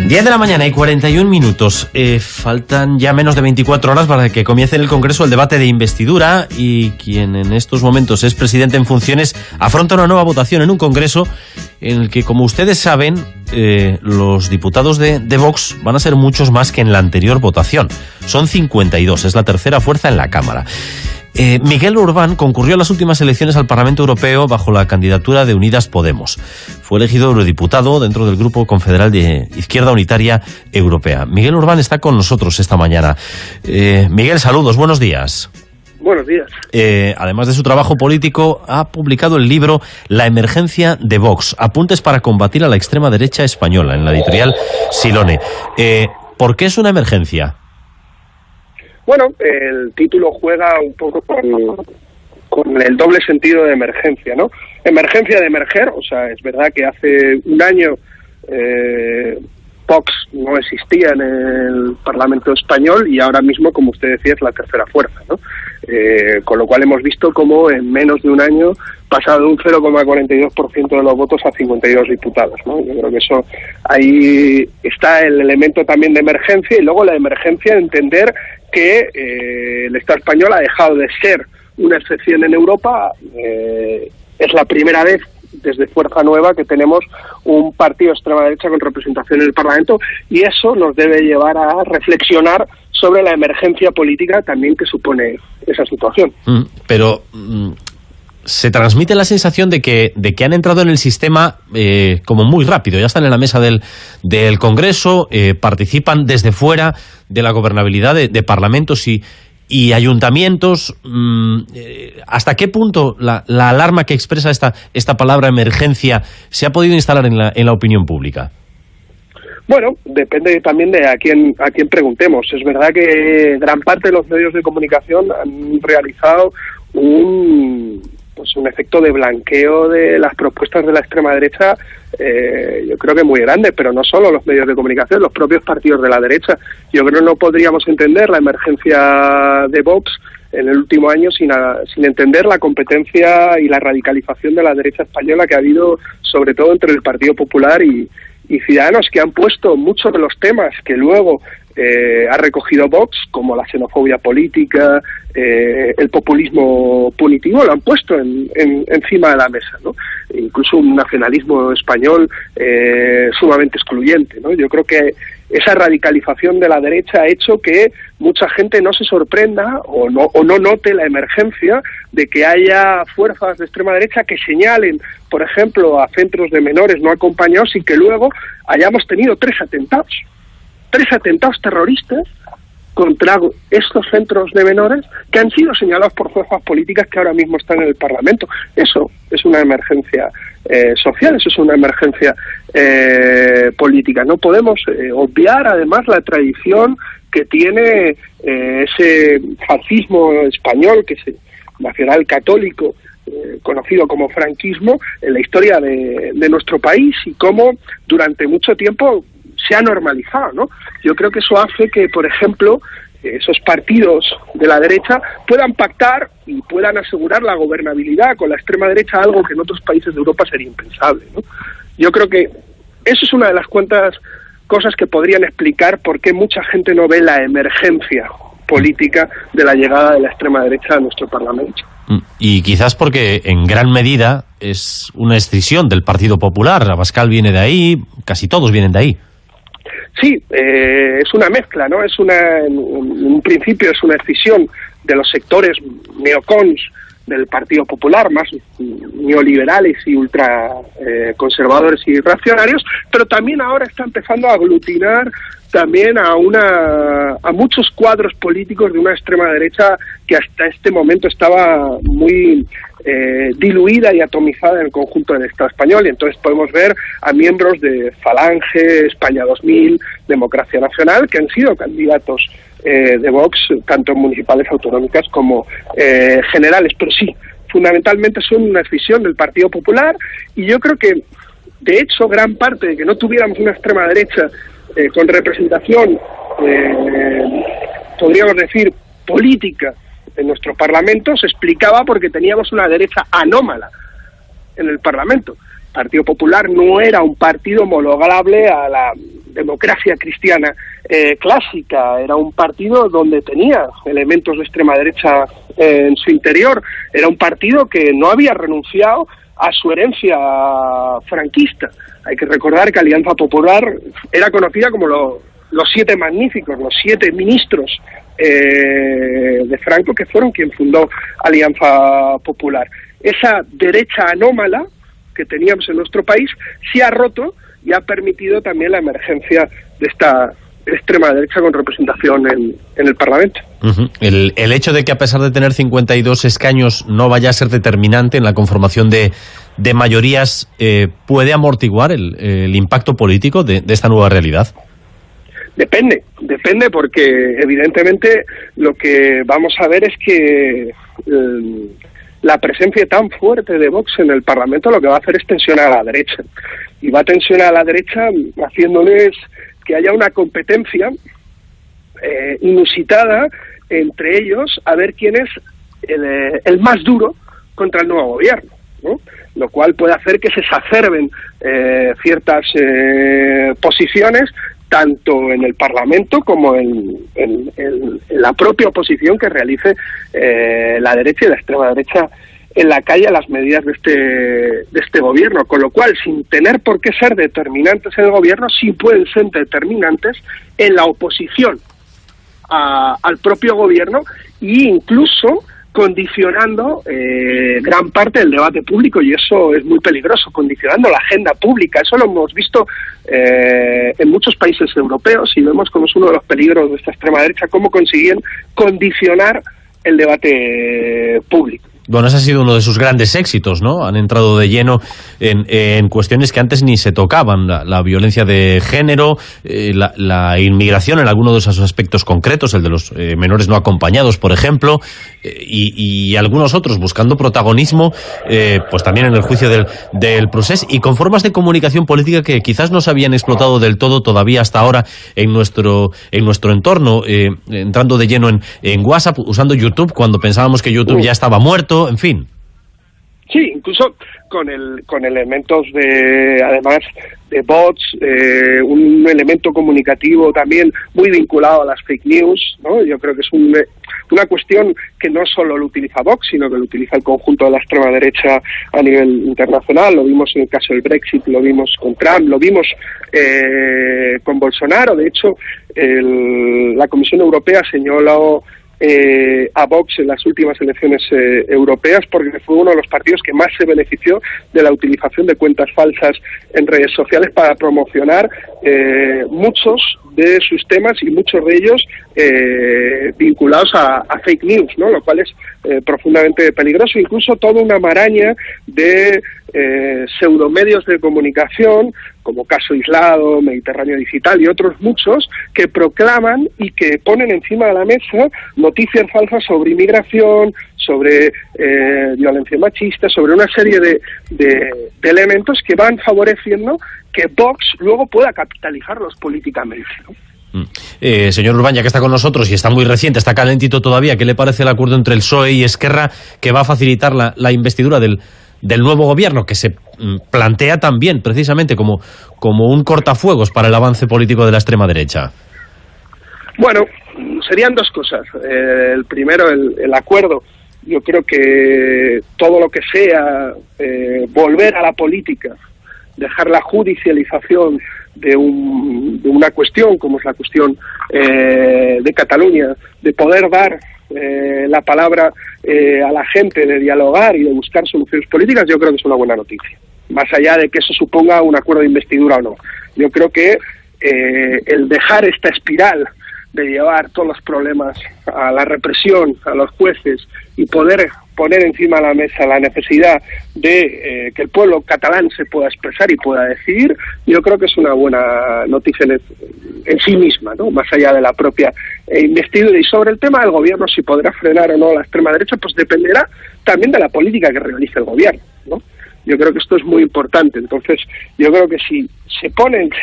10 de la mañana y 41 minutos. Faltan ya menos de 24 horas para que comience en el Congreso el debate de investidura y quien en estos momentos es presidente en funciones afronta una nueva votación en un Congreso en el que, como ustedes saben, los diputados de Vox van a ser muchos más que en la anterior votación. Son 52, es la tercera fuerza en la Cámara. Miguel Urbán concurrió a las últimas elecciones al Parlamento Europeo bajo la candidatura de Unidas Podemos. Fue elegido eurodiputado dentro del Grupo Confederal de Izquierda Unitaria Europea. Miguel Urbán está con nosotros esta mañana. Miguel, saludos, buenos días. Buenos días. Además de su trabajo político, ha publicado el libro La emergencia de Vox, apuntes para combatir a la extrema derecha española, en la editorial Silone. ¿Por qué es una emergencia? Bueno, el título juega un poco con el doble sentido de emergencia, ¿no? Emergencia de emerger, o sea, es verdad que hace un año Vox no existía en el Parlamento español y ahora mismo, como usted decía, es la tercera fuerza, ¿no? Con lo cual hemos visto cómo en menos de un año pasa de un 0,42% de los votos a 52 diputados, ¿no? Yo creo que eso, ahí está el elemento también de emergencia, y luego la emergencia de entender que el Estado español ha dejado de ser una excepción en Europa. Es la primera vez desde Fuerza Nueva que tenemos un partido de extrema derecha con representación en el Parlamento, y eso nos debe llevar a reflexionar sobre la emergencia política también que supone esa situación. Pero se transmite la sensación de que han entrado en el sistema como muy rápido. Ya están en la mesa del Congreso, participan desde fuera de la gobernabilidad de parlamentos y ayuntamientos. ¿Hasta qué punto la alarma que expresa esta palabra emergencia se ha podido instalar en la opinión pública? Bueno, depende también de a quién preguntemos. Es verdad que gran parte de los medios de comunicación han realizado un efecto de blanqueo de las propuestas de la extrema derecha, yo creo que muy grande, pero no solo los medios de comunicación, los propios partidos de la derecha. Yo creo que no podríamos entender la emergencia de Vox en el último año sin entender la competencia y la radicalización de la derecha española que ha habido, sobre todo entre el Partido Popular y Ciudadanos, que han puesto muchos de los temas que luego ha recogido Vox, como la xenofobia política, el populismo punitivo, lo han puesto encima de la mesa, ¿no? Incluso un nacionalismo español sumamente excluyente, ¿no? Yo creo que esa radicalización de la derecha ha hecho que mucha gente no se sorprenda o no note la emergencia de que haya fuerzas de extrema derecha que señalen, por ejemplo, a centros de menores no acompañados, y que luego hayamos tenido tres atentados terroristas contra estos centros de menores que han sido señalados por fuerzas políticas que ahora mismo están en el Parlamento. Eso es una emergencia social, eso es una emergencia política. No podemos obviar además la tradición que tiene ese fascismo español, que es nacional católico, conocido como franquismo, en la historia de nuestro país, y cómo durante mucho tiempo se ha normalizado, ¿no? Yo creo que eso hace que, por ejemplo, esos partidos de la derecha puedan pactar y puedan asegurar la gobernabilidad con la extrema derecha, algo que en otros países de Europa sería impensable, ¿no? Yo creo que eso es una de las cuantas cosas que podrían explicar por qué mucha gente no ve la emergencia política de la llegada de la extrema derecha a nuestro Parlamento. Y quizás porque en gran medida es una escisión del Partido Popular. Abascal viene de ahí, casi todos vienen de ahí. Sí, es una mezcla, ¿no? En un principio es una escisión de los sectores neocons del Partido Popular, más neoliberales y ultra conservadores y reaccionarios, pero también ahora está empezando a aglutinar también a muchos cuadros políticos de una extrema derecha que hasta este momento estaba muy diluida y atomizada en el conjunto del Estado español, y entonces podemos ver a miembros de Falange, España 2000, Democracia Nacional, que han sido candidatos de Vox, tanto en municipales, autonómicas como generales, pero sí, fundamentalmente son una escisión del Partido Popular, y yo creo que, de hecho, gran parte de que no tuviéramos una extrema derecha con representación, podríamos decir, política en nuestro Parlamento, se explicaba porque teníamos una derecha anómala en el Parlamento. El Partido Popular no era un partido homologable a la democracia cristiana clásica, era un partido donde tenía elementos de extrema derecha en su interior, era un partido que no había renunciado a su herencia franquista. Hay que recordar que Alianza Popular era conocida como los 7 magníficos, los 7 ministros de Franco, que fueron quien fundó Alianza Popular. Esa derecha anómala que teníamos en nuestro país se ha roto y ha permitido también la emergencia de esta extrema derecha con representación en el Parlamento. El hecho de que, a pesar de tener 52 escaños, no vaya a ser determinante en la conformación de mayorías, ¿puede amortiguar el impacto político de esta nueva realidad? Depende porque evidentemente lo que vamos a ver es que la presencia tan fuerte de Vox en el Parlamento lo que va a hacer es tensionar a la derecha. Y va a tensionar a la derecha haciéndoles que haya una competencia inusitada entre ellos a ver quién es el más duro contra el nuevo gobierno, ¿no? Lo cual puede hacer que se exacerben ciertas posiciones tanto en el Parlamento como en la propia oposición que realice la derecha y la extrema derecha en la calle a las medidas de este gobierno, con lo cual, sin tener por qué ser determinantes en el gobierno, sí pueden ser determinantes en la oposición al propio gobierno e incluso condicionando gran parte del debate público, y eso es muy peligroso, condicionando la agenda pública. Eso lo hemos visto en muchos países europeos y vemos cómo es uno de los peligros de esta extrema derecha, cómo consiguen condicionar el debate público. Bueno, ese ha sido uno de sus grandes éxitos, ¿no? Han entrado de lleno en cuestiones que antes ni se tocaban, la violencia de género, la inmigración en algunos de esos aspectos concretos, el de los menores no acompañados, por ejemplo, y algunos otros buscando protagonismo, pues también en el juicio del Procés, y con formas de comunicación política que quizás no se habían explotado del todo todavía hasta ahora en nuestro entorno, entrando de lleno en WhatsApp, usando YouTube cuando pensábamos que YouTube ya estaba muerto. En fin. Sí, incluso con elementos además de bots, un elemento comunicativo también muy vinculado a las fake news, ¿no? Yo creo que es una cuestión que no solo lo utiliza Vox, sino que lo utiliza el conjunto de la extrema derecha a nivel internacional. Lo vimos en el caso del Brexit, lo vimos con Trump, lo vimos con Bolsonaro. De hecho, la Comisión Europea señaló a Vox en las últimas elecciones europeas porque fue uno de los partidos que más se benefició de la utilización de cuentas falsas en redes sociales para promocionar muchos de sus temas y muchos de ellos vinculados a fake news, ¿no? Lo cual es profundamente peligroso. Incluso toda una maraña de pseudomedios de comunicación como Caso Aislado, Mediterráneo Digital y otros muchos que proclaman y que ponen encima de la mesa noticias falsas sobre inmigración, sobre violencia machista, sobre una serie de elementos que van favoreciendo que Vox luego pueda capitalizarlos políticamente, ¿no? Señor Urbán, ya que está con nosotros y está muy reciente, está calentito todavía, ¿qué le parece el acuerdo entre el PSOE y Esquerra que va a facilitar la investidura del nuevo gobierno, que se plantea también precisamente como un cortafuegos para el avance político de la extrema derecha? Bueno, serían dos cosas. El primero, el acuerdo. Yo creo que todo lo que sea volver a la política, dejar la judicialización de una cuestión como es la cuestión de Cataluña, de poder dar la palabra a la gente, de dialogar y de buscar soluciones políticas, yo creo que es una buena noticia, más allá de que eso suponga un acuerdo de investidura o no. Yo creo que el dejar esta espiral de llevar todos los problemas a la represión, a los jueces, y poder poner encima de la mesa la necesidad de que el pueblo catalán se pueda expresar y pueda decidir, yo creo que es una buena noticia en sí misma, ¿no? Más allá de la propia investidura. Y sobre el tema del gobierno, si podrá frenar o no la extrema derecha, pues dependerá también de la política que realice el gobierno, ¿no? Yo creo que esto es muy importante. Entonces, yo creo que si se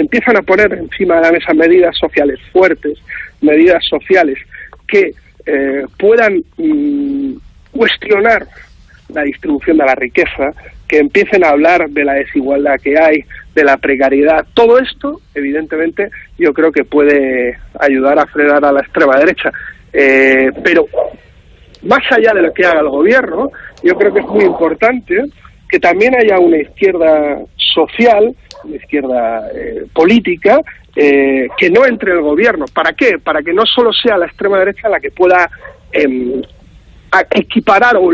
empiezan a poner encima de la mesa medidas sociales fuertes, medidas sociales que puedan cuestionar la distribución de la riqueza, que empiecen a hablar de la desigualdad que hay, de la precariedad. Todo esto, evidentemente, yo creo que puede ayudar a frenar a la extrema derecha. Pero más allá de lo que haga el gobierno, yo creo que es muy importante que también haya una izquierda social, una izquierda política, que no entre el gobierno. ¿Para qué? Para que no solo sea la extrema derecha la que pueda a equiparar, o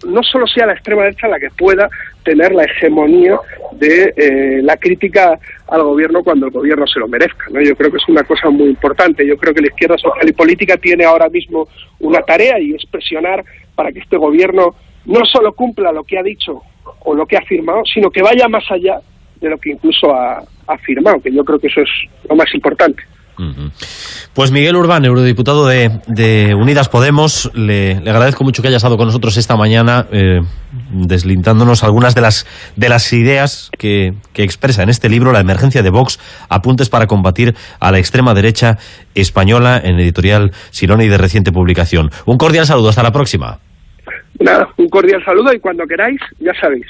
no solo sea la extrema derecha la que pueda tener la hegemonía de la crítica al gobierno cuando el gobierno se lo merezca, ¿no? Yo creo que es una cosa muy importante. Yo creo que la izquierda social y política tiene ahora mismo una tarea, y es presionar para que este gobierno no solo cumpla lo que ha dicho o lo que ha firmado, sino que vaya más allá de lo que incluso ha firmado, que yo creo que eso es lo más importante. Pues Miguel Urbán, eurodiputado de Unidas Podemos, le agradezco mucho que haya estado con nosotros esta mañana, deslindándonos algunas de las ideas que expresa en este libro, La emergencia de Vox, apuntes para combatir a la extrema derecha española, en editorial Sirona y de reciente publicación. Un cordial saludo, hasta la próxima. Nada, un cordial saludo, y cuando queráis, ya sabéis.